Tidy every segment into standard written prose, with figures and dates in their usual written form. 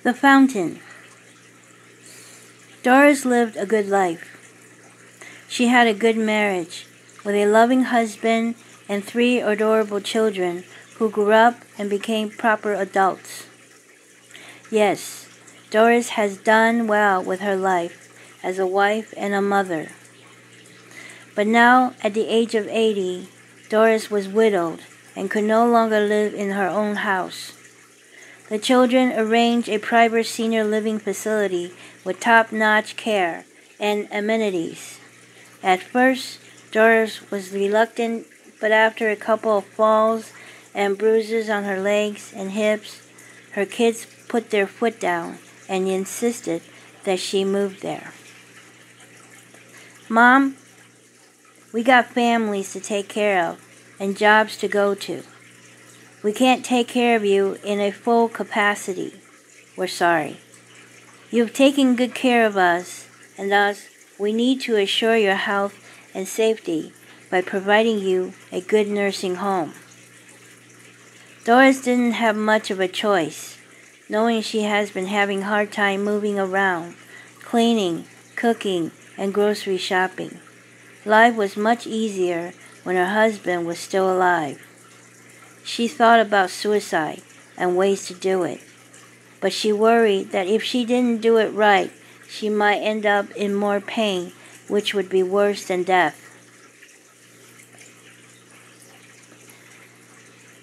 The Fountain. Doris lived a good life. She had a good marriage, with a loving husband and 3 adorable children who grew up and became proper adults. Yes, Doris has done well with her life as a wife and a mother. But now, at the age of 80, Doris was widowed and could no longer live in her own house. The children arranged a private senior living facility with top-notch care and amenities. At first, Doris was reluctant, but after a couple of falls and bruises on her legs and hips, her kids put their foot down and insisted that she move there. "Mom, we got families to take care of and jobs to go to. We can't take care of you in a full capacity. We're sorry. You've taken good care of us, and thus we need to assure your health and safety by providing you a good nursing home." Doris didn't have much of a choice, knowing she has been having a hard time moving around, cleaning, cooking, and grocery shopping. Life was much easier when her husband was still alive. She thought about suicide and ways to do it, but she worried that if she didn't do it right, she might end up in more pain, which would be worse than death.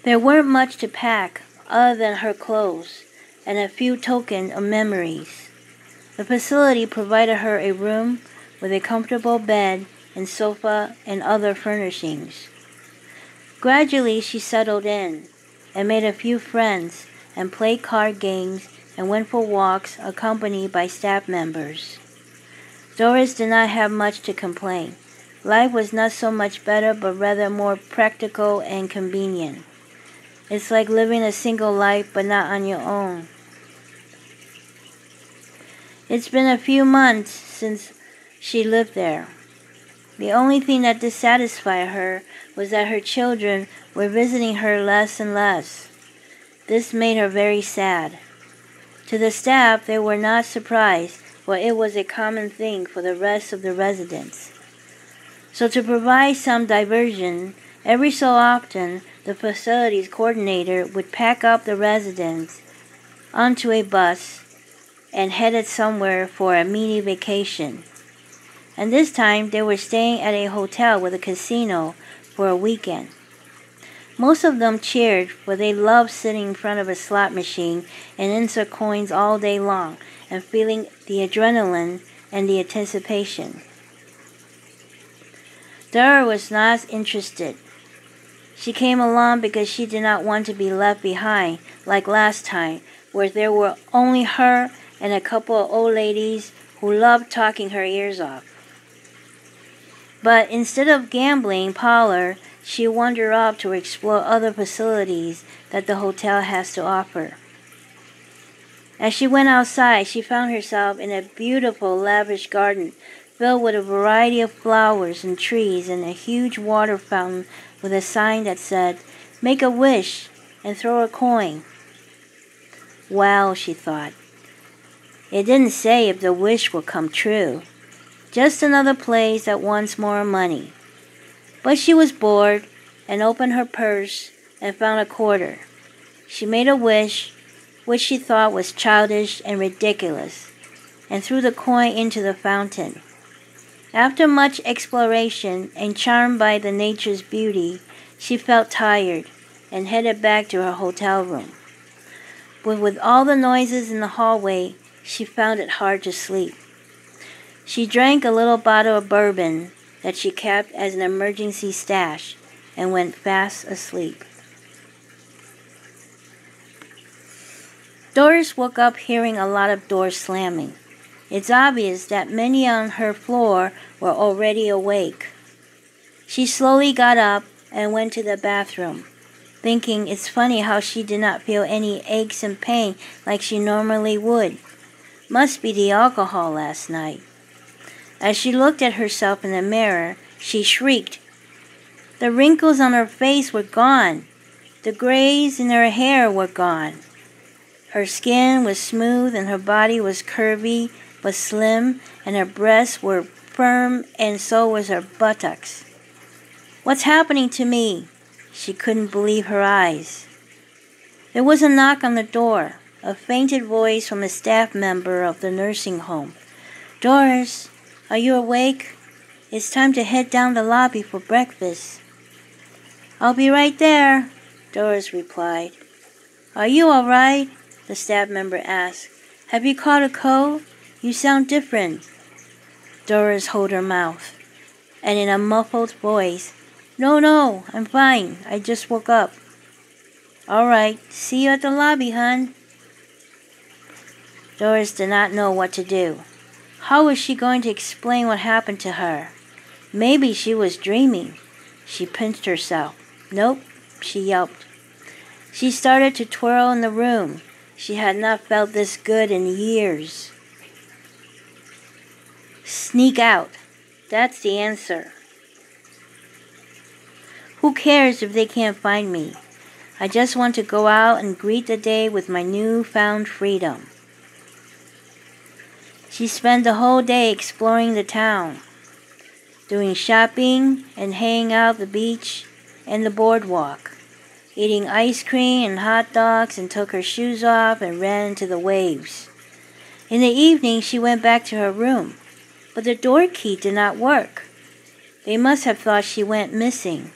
There weren't much to pack other than her clothes and a few tokens of memories. The facility provided her a room with a comfortable bed and sofa and other furnishings. Gradually, she settled in and made a few friends and played card games and went for walks accompanied by staff members. Doris did not have much to complain. Life was not so much better, but rather more practical and convenient. It's like living a single life, but not on your own. It's been a few months since she lived there. The only thing that dissatisfied her was that her children were visiting her less and less. This made her very sad. To the staff, they were not surprised, for it was a common thing for the rest of the residents. So to provide some diversion, every so often, the facilities coordinator would pack up the residents onto a bus and headed somewhere for a mini vacation. And this time, they were staying at a hotel with a casino for a weekend. Most of them cheered, for they loved sitting in front of a slot machine and insert coins all day long and feeling the adrenaline and the anticipation. Dara was not interested. She came along because she did not want to be left behind like last time, where there were only her and a couple of old ladies who loved talking her ears off. But instead of gambling parlor, she wandered off to explore other facilities that the hotel has to offer. As she went outside, she found herself in a beautiful, lavish garden filled with a variety of flowers and trees and a huge water fountain with a sign that said, "Make a wish and throw a coin." Well, she thought, it didn't say if the wish would come true. Just another place that wants more money. But she was bored and opened her purse and found a quarter. She made a wish, which she thought was childish and ridiculous, and threw the coin into the fountain. After much exploration and charmed by the nature's beauty, she felt tired and headed back to her hotel room. But with all the noises in the hallway, she found it hard to sleep. She drank a little bottle of bourbon that she kept as an emergency stash and went fast asleep. Doris woke up hearing a lot of doors slamming. It's obvious that many on her floor were already awake. She slowly got up and went to the bathroom, thinking it's funny how she did not feel any aches and pain like she normally would. Must be the alcohol last night. As she looked at herself in the mirror, she shrieked. The wrinkles on her face were gone. The grays in her hair were gone. Her skin was smooth and her body was curvy but slim, and her breasts were firm and so was her buttocks. "What's happening to me?" She couldn't believe her eyes. There was a knock on the door, a fainted voice from a staff member of the nursing home. "Doris, are you awake? It's time to head down the lobby for breakfast." "I'll be right there," Doris replied. "Are you all right?" the staff member asked. "Have you caught a cold? You sound different." Doris held her mouth, and in a muffled voice, No, I'm fine. I just woke up." "All right, see you at the lobby, hon." Doris did not know what to do. How was she going to explain what happened to her? Maybe she was dreaming. She pinched herself. "Nope," she yelped. She started to twirl in the room. She had not felt this good in years. Sneak out. That's the answer. Who cares if they can't find me? I just want to go out and greet the day with my newfound freedom. She spent the whole day exploring the town, doing shopping and hanging out the beach and the boardwalk, eating ice cream and hot dogs, and took her shoes off and ran into the waves. In the evening, she went back to her room, but the door key did not work. They must have thought she went missing.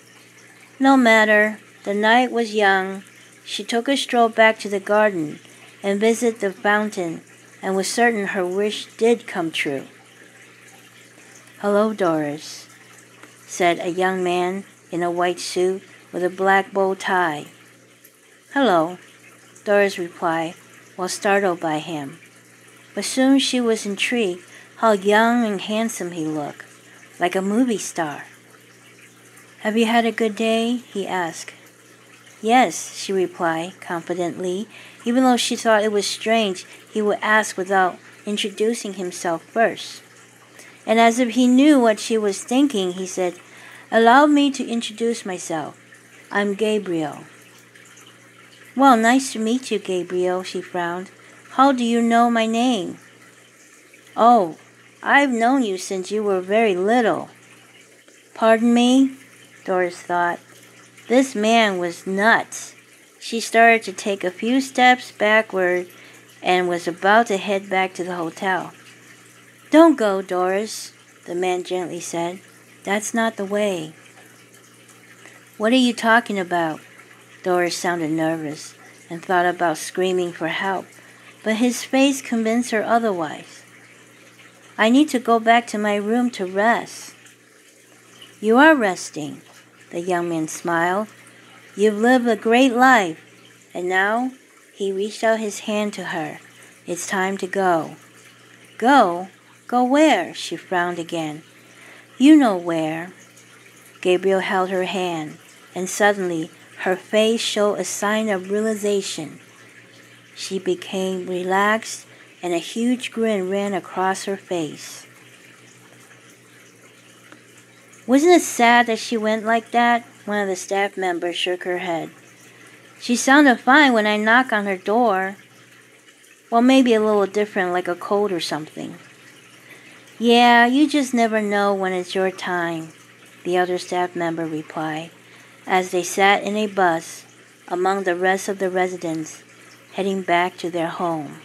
No matter, the night was young. She took a stroll back to the garden and visited the fountain and was certain her wish did come true. "Hello, Doris," said a young man in a white suit with a black bow tie. "Hello," Doris replied, while startled by him. But soon she was intrigued how young and handsome he looked, like a movie star. "Have you had a good day?" he asked. "Yes," she replied confidently, even though she thought it was strange he would ask without introducing himself first. And as if he knew what she was thinking, he said, "Allow me to introduce myself. I'm Gabriel." "Well, nice to meet you, Gabriel," she frowned. "How do you know my name?" "Oh, I've known you since you were very little." "Pardon me?" Doris thought. This man was nuts. She started to take a few steps backward and was about to head back to the hotel. "Don't go, Doris," the man gently said. "That's not the way." "What are you talking about?" Doris sounded nervous and thought about screaming for help, but his face convinced her otherwise. "I need to go back to my room to rest." "You are resting," the young man smiled. "You've lived a great life." And now he reached out his hand to her. "It's time to go." "Go? Go where?" She frowned again. "You know where." Gabriel held her hand, and suddenly her face showed a sign of realization. She became relaxed, and a huge grin ran across her face. "Wasn't it sad that she went like that?" One of the staff members shook her head. "She sounded fine when I knocked on her door." "Well, maybe a little different, like a cold or something." "Yeah, you just never know when it's your time," the other staff member replied, as they sat in a bus among the rest of the residents, heading back to their home.